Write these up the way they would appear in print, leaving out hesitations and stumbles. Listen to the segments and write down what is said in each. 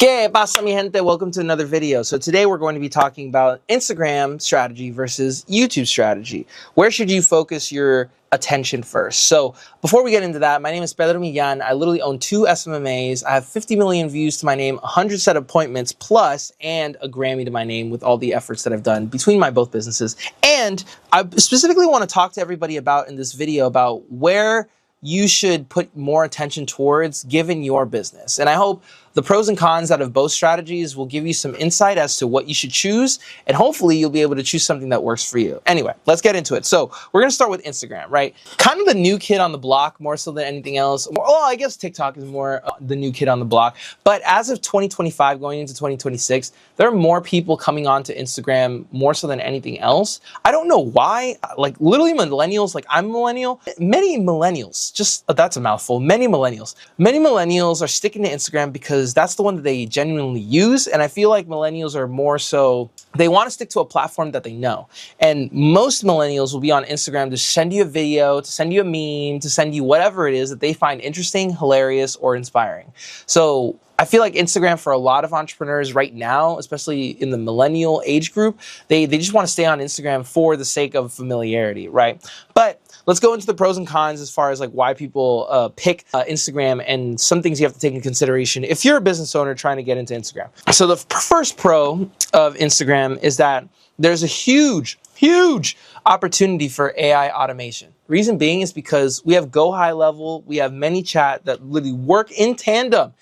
¿Qué pasa, mi gente? Welcome to another video. So today we're going to be talking about Instagram strategy versus YouTube strategy. Where should you focus your attention first? So before we get into that, my name is Pedro. I literally own 2 SMMAs. I have 50 million views to my name, 100 set appointments plus, and a Grammy to my name with all the efforts that I've done between my both businesses. And I specifically want to talk to everybody about in this video about where you should put more attention towards given your business. And I hope the pros and cons out of both strategies will give you some insight as to what you should choose, and hopefully you'll be able to choose something that works for you. Anyway, let's get into it. So we're gonna start with Instagram, right? Kind of the new kid on the block more so than anything else. Well, I guess TikTok is more the new kid on the block. But as of 2025 going into 2026, there are more people coming onto Instagram more so than anything else. I don't know why, like literally millennials, like I'm a millennial, many millennials, that's a mouthful, many millennials are sticking to Instagram because that's the one that they genuinely use. And I feel like millennials are more so, they want to stick to a platform that they know. And most millennials will be on Instagram to send you a video, to send you a meme, to send you whatever it is that they find interesting, hilarious, or inspiring. So I feel like Instagram for a lot of entrepreneurs right now, especially in the millennial age group, they just want to stay on Instagram for the sake of familiarity, right? But let's go into the pros and cons as far as like why people pick Instagram and some things you have to take into consideration if you're a business owner trying to get into Instagram. So the first pro of Instagram is that there's a huge opportunity for AI automation. Reason being is because we have Go High Level, we have ManyChat that literally work in tandem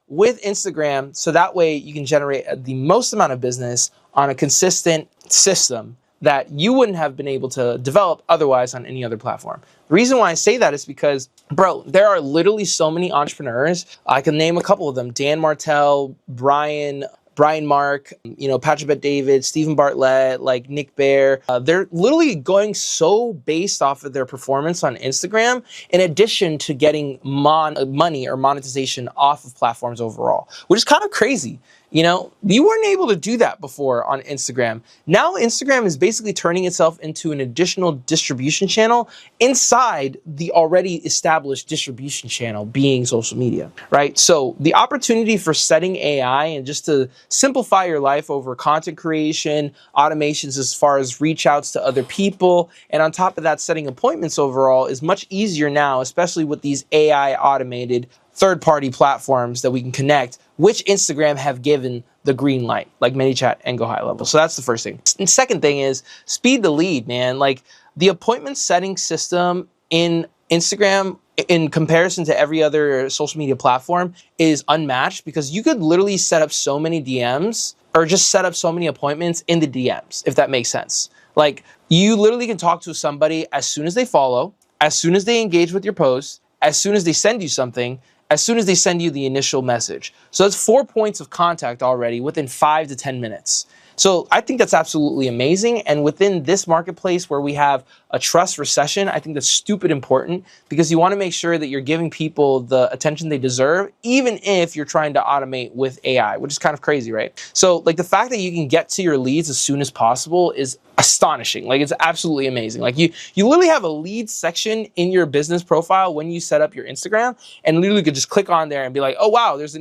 with Instagram. So that way you can generate the most amount of business on a consistent system that you wouldn't have been able to develop otherwise on any other platform. The reason why I say that is because, bro, there are literally so many entrepreneurs. I can name a couple of them: Dan Martell, Brian Mark, Patrick Bet-David, Stephen Bartlett, like Nick Bear. They're literally going so based off of their performance on Instagram, in addition to getting money or monetization off of platforms overall, which is kind of crazy. You weren't able to do that before on Instagram. Now Instagram is basically turning itself into an additional distribution channel inside the already established distribution channel being social media, right? So the opportunity for setting AI and just to simplify your life over content creation, automations as far as reach outs to other people, and on top of that, setting appointments overall is much easier now, especially with these AI automated third-party platforms that we can connect, which Instagram have given the green light, like ManyChat and Go High Level. So that's the first thing. And second thing is speed the lead, man. Like the appointment setting system in Instagram in comparison to every other social media platform is unmatched, because you could literally set up so many DMs or just set up so many appointments in the DMs, if that makes sense. Like you literally can talk to somebody as soon as they follow, as soon as they engage with your post, as soon as they send you something, as soon as they send you the initial message. So that's 4 points of contact already within 5 to 10 minutes. So I think that's absolutely amazing. And within this marketplace where we have a trust recession, I think that's stupid important, because you want to make sure that you're giving people the attention they deserve, even if you're trying to automate with AI, which is kind of crazy, right? So like the fact that you can get to your leads as soon as possible is astonishing. Like it's absolutely amazing. Like you literally have a lead section in your business profile when you set up your Instagram, and literally could just click on there and be like, oh wow, there's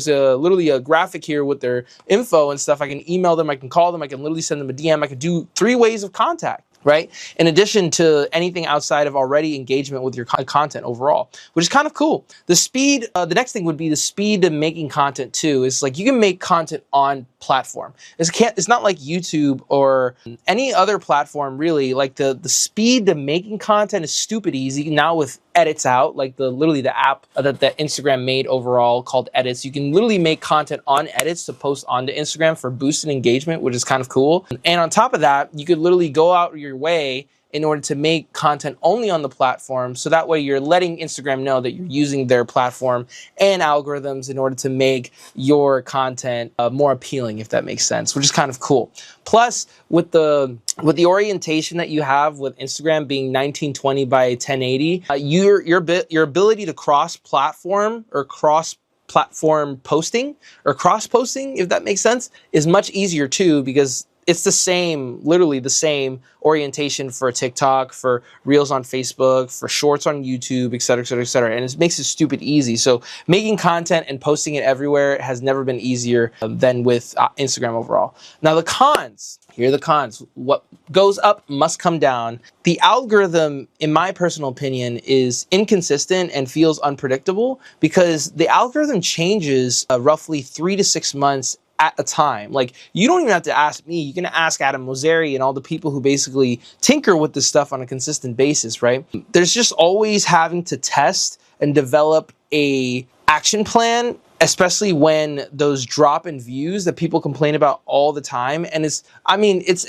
literally a graphic here with their info and stuff. I can email them, I can call them, I can literally send them a DM, I could do 3 ways of contact, right? In addition to anything outside of already engagement with your content overall, which is kind of cool. The speed, the next thing would be the speed to making content too. Is like you can make content on platform. It's not like YouTube or any other platform really. Like the speed to making content is stupid easy now with Edits out, like literally the app that Instagram made overall called Edits. You can literally make content on Edits to post onto Instagram for boosted engagement, which is kind of cool. And on top of that, you could literally go out your way in order to make content only on the platform. So that way you're letting Instagram know that you're using their platform and algorithms in order to make your content more appealing, if that makes sense, which is kind of cool. Plus, with the orientation that you have with Instagram being 1920 by 1080, your ability to cross-platform or cross-platform posting or cross-posting, if that makes sense, is much easier too, because it's the same, literally the same orientation for TikTok, for Reels on Facebook, for Shorts on YouTube, et cetera, et cetera, et cetera. And it makes it stupid easy. So making content and posting it everywhere has never been easier than with Instagram overall. Now the cons, here are the cons. What goes up must come down. The algorithm, in my personal opinion, is inconsistent and feels unpredictable because the algorithm changes roughly 3 to 6 months at a time. Like, you don't even have to ask me. You can ask Adam Mosseri and all the people who basically tinker with this stuff on a consistent basis, right? There's just always having to test and develop a action plan, especially when those drop in views that people complain about all the time. And it's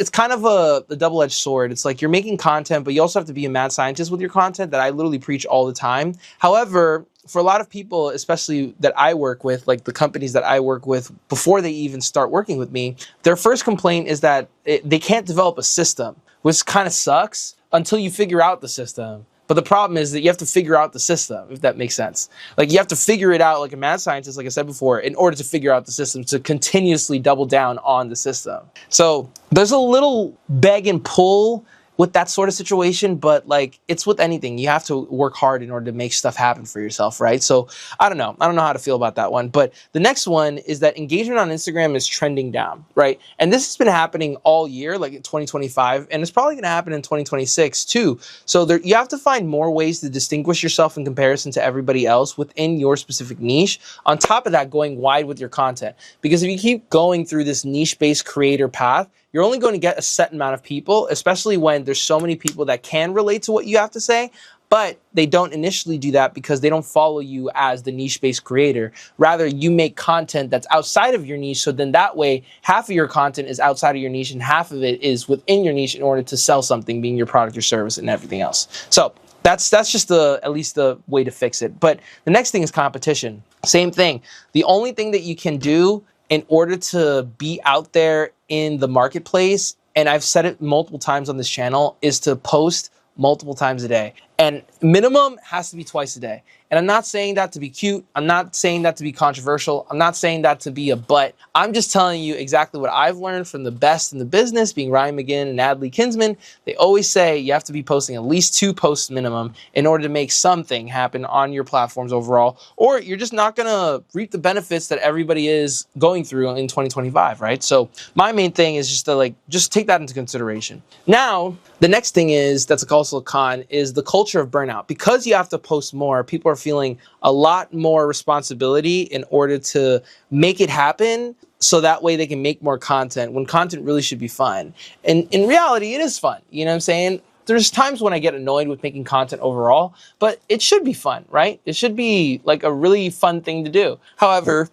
kind of a double-edged sword. It's like you're making content, but you also have to be a mad scientist with your content that I literally preach all the time. However, for a lot of people, especially that I work with, like the companies that I work with before they even start working with me, their first complaint is that they can't develop a system, which kind of sucks until you figure out the system. But the problem is that you have to figure out the system, if that makes sense. Like, you have to figure it out like a mad scientist, like I said before, in order to figure out the system, to continuously double down on the system. So there's a little beg and pull with that sort of situation, but like, it's with anything. You have to work hard in order to make stuff happen for yourself, right? So I don't know how to feel about that one. But the next one is that engagement on Instagram is trending down, right? And this has been happening all year, like in 2025, and it's probably gonna happen in 2026 too. So you have to find more ways to distinguish yourself in comparison to everybody else within your specific niche. On top of that, going wide with your content. Because if you keep going through this niche-based creator path, you're only going to get a set amount of people, especially when there's so many people that can relate to what you have to say, but they don't initially do that because they don't follow you as the niche-based creator. Rather, you make content that's outside of your niche, so then that way, half of your content is outside of your niche and half of it is within your niche in order to sell something, being your product or service and everything else. So that's just at least the way to fix it. But the next thing is competition. Same thing. The only thing that you can do in order to be out there in the marketplace, and I've said it multiple times on this channel, is to post multiple times a day. And minimum has to be twice a day. And I'm not saying that to be cute. I'm not saying that to be controversial. I'm not saying that to be a butt. I'm just telling you exactly what I've learned from the best in the business, being Ryan McGinn and Adley Kinsman. They always say you have to be posting at least 2 posts minimum in order to make something happen on your platforms overall, or you're just not gonna reap the benefits that everybody is going through in 2025, right? So my main thing is just to just take that into consideration. Now, the next thing that's also a con is the culture of burnout. Because you have to post more, people are feeling a lot more responsibility in order to make it happen, so that way they can make more content when content really should be fun. And in reality, it is fun. You know what I'm saying? There's times when I get annoyed with making content overall, but it should be fun, right? It should be like a really fun thing to do. However,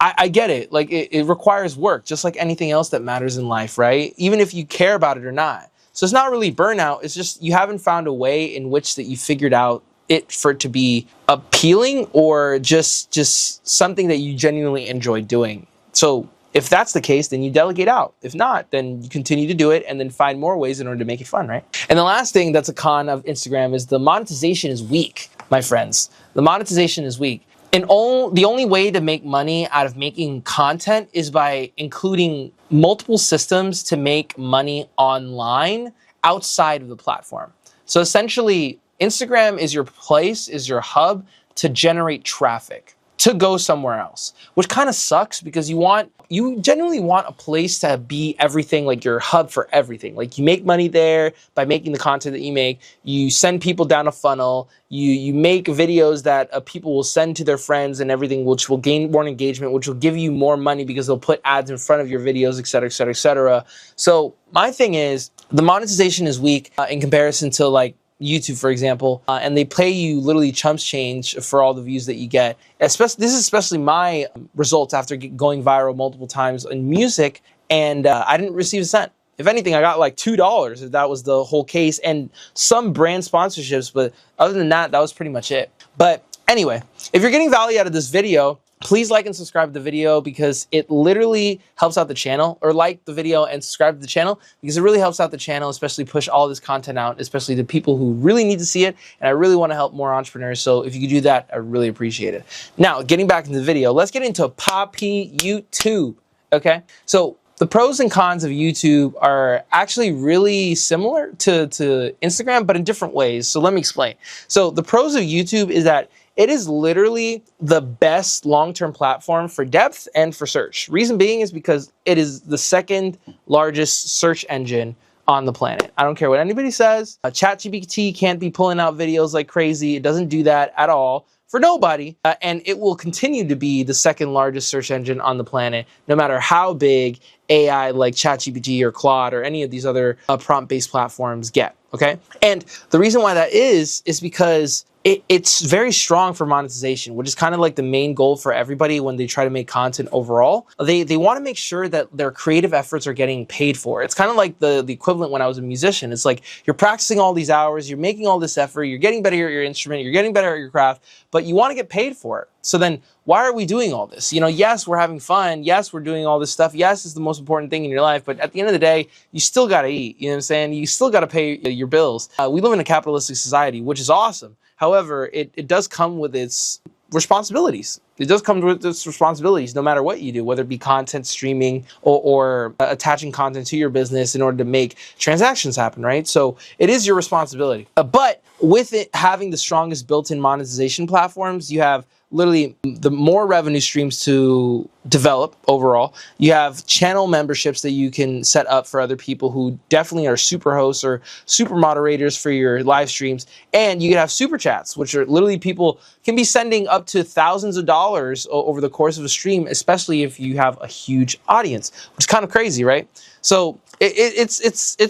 I get it. Like, it requires work, just like anything else that matters in life, right? Even if you care about it or not. So it's not really burnout. It's just you haven't found a way in which that you figured out for it to be appealing, or just something that you genuinely enjoy doing. So if that's the case, then you delegate out. If not, then you continue to do it and then find more ways in order to make it fun, right? And the last thing that's a con of Instagram is the monetization is weak, my friends. The monetization is weak. And the only way to make money out of making content is by including multiple systems to make money online outside of the platform. So essentially, Instagram is your place, is your hub to generate traffic, to go somewhere else, which kind of sucks because you genuinely want a place to be everything, like your hub for everything. Like, you make money there by making the content that you make. You send people down a funnel. You make videos that people will send to their friends and everything, which will gain more engagement, which will give you more money because they'll put ads in front of your videos, et cetera, et cetera, et cetera. So my thing is, the monetization is weak in comparison to like YouTube, for example, and they pay you literally chumps change for all the views that you get. This is especially my results after going viral multiple times in music, and I didn't receive a cent. If anything, I got like $2 if that was the whole case, and some brand sponsorships, but other than that, that was pretty much it. But anyway, if you're getting value out of this video, please like and subscribe to the video because it literally helps out the channel, or like the video and subscribe to the channel because it really helps out the channel, especially push all this content out, especially to people who really need to see it. And I really want to help more entrepreneurs. So if you could do that, I really appreciate it. Now, getting back into the video, let's get into Poppy YouTube. Okay. So the pros and cons of YouTube are actually really similar to Instagram, but in different ways. So let me explain. So the pros of YouTube is that it is literally the best long-term platform for depth and for search. Reason being is because it is the second largest search engine on the planet. I don't care what anybody says. ChatGPT can't be pulling out videos like crazy. It doesn't do that at all for nobody. And it will continue to be the second largest search engine on the planet, no matter how big AI like ChatGPT or Claude or any of these other prompt-based platforms get, okay? And the reason why that is because it's very strong for monetization, which is kind of like the main goal for everybody when they try to make content overall. They want to make sure that their creative efforts are getting paid for. It's kind of like the equivalent when I was a musician. It's like you're practicing all these hours, you're making all this effort, you're getting better at your instrument, you're getting better at your craft, but you want to get paid for it. So then why are we doing all this? You know, yes, we're having fun. Yes, we're doing all this stuff. Yes, it's the most important thing in your life. But at the end of the day, you still got to eat. You know what I'm saying? You still got to pay your bills. We live in a capitalistic society, which is awesome. However, it does come with its responsibilities. It does come with its responsibilities no matter what you do, whether it be content streaming or attaching content to your business in order to make transactions happen, right? So it is your responsibility. But with it having the strongest built-in monetization platforms, you have literally the more revenue streams to develop overall. You have channel memberships that you can set up for other people who definitely are super hosts or super moderators for your live streams. And you can have super chats, which are literally people can be sending up to thousands of dollars over the course of a stream, especially if you have a huge audience, which is kind of crazy, right? So it's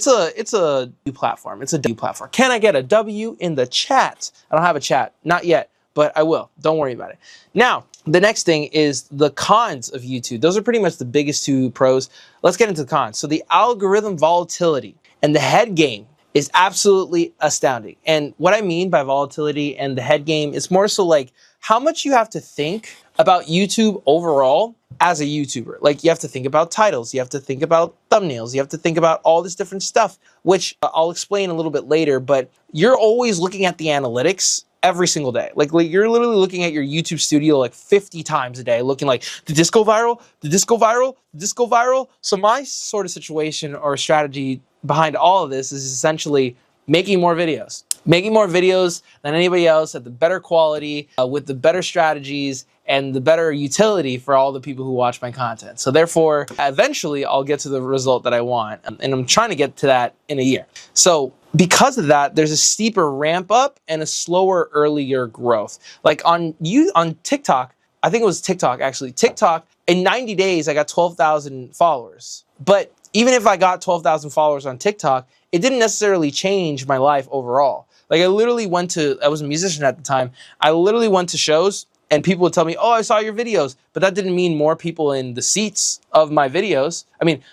a new platform. It's a W platform. Can I get a W in the chat? I don't have a chat, not yet, but I will. Don't worry about it. Now, the next thing is the cons of YouTube. Those are pretty much the biggest two pros. Let's get into the cons. So the algorithm volatility and the head game is absolutely astounding. And what I mean by volatility and the head game is more so like how much you have to think about YouTube overall as a YouTuber. Like you have to think about titles, you have to think about thumbnails, you have to think about all this different stuff, which I'll explain a little bit later, but you're always looking at the analytics every single day. Like you're literally looking at your YouTube studio like 50 times a day, looking like, did this go viral? Did this go viral? Did this go viral? So my sort of situation or strategy behind all of this is essentially making more videos. Making more videos than anybody else at the better quality, with the better strategies and the better utility for all the people who watch my content. So therefore, eventually I'll get to the result that I want. And I'm trying to get to that in a year. So because of that, there's a steeper ramp up and a slower earlier growth. Like on TikTok, I think it was TikTok actually. TikTok, in 90 days, I got 12,000 followers. But even if I got 12,000 followers on TikTok, it didn't necessarily change my life overall. Like I was a musician at the time. I literally went to shows and people would tell me, oh, I saw your videos. But that didn't mean more people in the seats of my videos. I mean,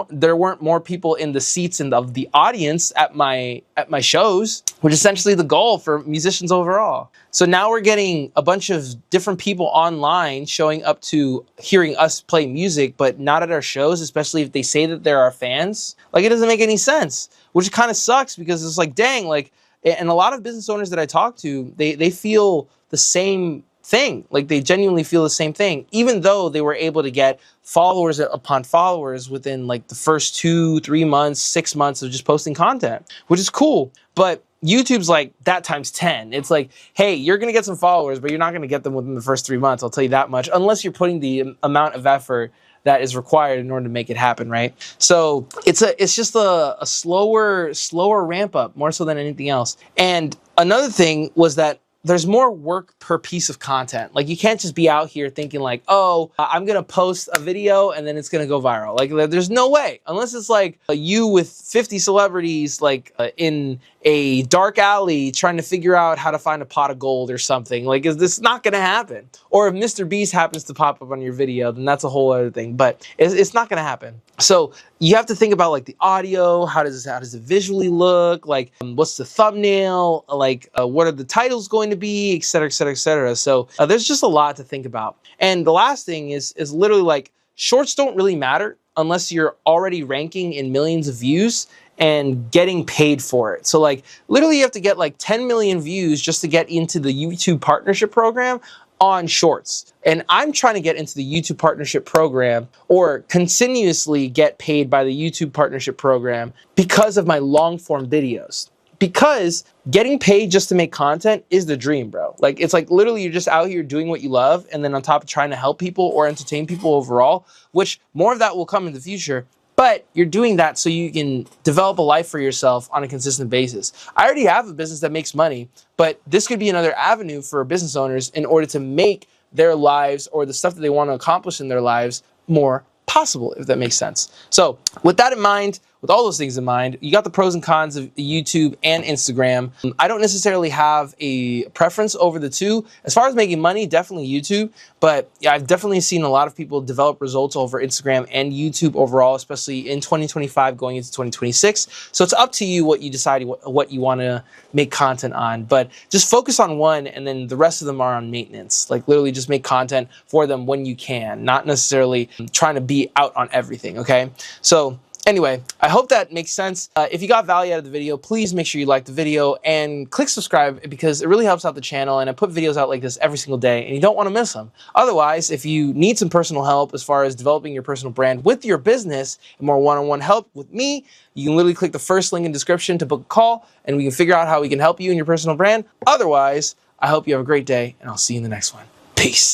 there weren't more people in the seats and of the audience at my shows, which is essentially the goal for musicians overall. So now we're getting a bunch of different people online showing up to hearing us play music, but not at our shows, especially if they say that they're our fans. Like it doesn't make any sense, which kind of sucks because it's like, dang, like, and a lot of business owners that I talk to, they feel the same thing. Like they genuinely feel the same thing, even though they were able to get followers upon followers within like the first 2, 3 months, 6 months of just posting content, which is cool. But YouTube's like that times 10. It's like, hey, you're going to get some followers, but you're not going to get them within the first 3 months. I'll tell you that much, unless you're putting the amount of effort that is required in order to make it happen, right? So it's just a slower ramp up, more so than anything else. And another thing was that there's more work per piece of content. Like you can't just be out here thinking like, oh, I'm gonna post a video and then it's gonna go viral. Like there's no way, unless it's like you with 50 celebrities like in a dark alley trying to figure out how to find a pot of gold or something. Like, is this not gonna happen? Or if Mr. Beast happens to pop up on your video, then that's a whole other thing, but it's not gonna happen. So you have to think about like the audio, how does it visually look, like what's the thumbnail, like what are the titles going to be, et cetera, et cetera, et cetera. So there's just a lot to think about. And the last thing is literally like shorts don't really matter unless you're already ranking in millions of views and getting paid for it. So like literally you have to get like 10 million views just to get into the YouTube partnership program. on shorts. And I'm trying to get into the YouTube partnership program, or continuously get paid by the YouTube partnership program, because of my long form videos. Because getting paid just to make content is the dream, bro. Like, it's like literally you're just out here doing what you love, and then on top of trying to help people or entertain people overall, which more of that will come in the future. But you're doing that so you can develop a life for yourself on a consistent basis. I already have a business that makes money, but this could be another avenue for business owners in order to make their lives, or the stuff that they want to accomplish in their lives, more possible, if that makes sense. So with that in mind, with all those things in mind, you got the pros and cons of YouTube and Instagram. I don't necessarily have a preference over the two. As far as making money, definitely YouTube, but yeah, I've definitely seen a lot of people develop results over Instagram and YouTube overall, especially in 2025 going into 2026. So it's up to you what you decide what you want to make content on, but just focus on one, and then the rest of them are on maintenance. Like, literally just make content for them when you can, not necessarily trying to be out on everything, okay? So anyway, I hope that makes sense. If you got value out of the video, please make sure you like the video and click subscribe, because it really helps out the channel, and I put videos out like this every single day, and you don't want to miss them. Otherwise, if you need some personal help as far as developing your personal brand with your business, and more one-on-one help with me, you can literally click the first link in the description to book a call, and we can figure out how we can help you in your personal brand. Otherwise, I hope you have a great day, and I'll see you in the next one. Peace.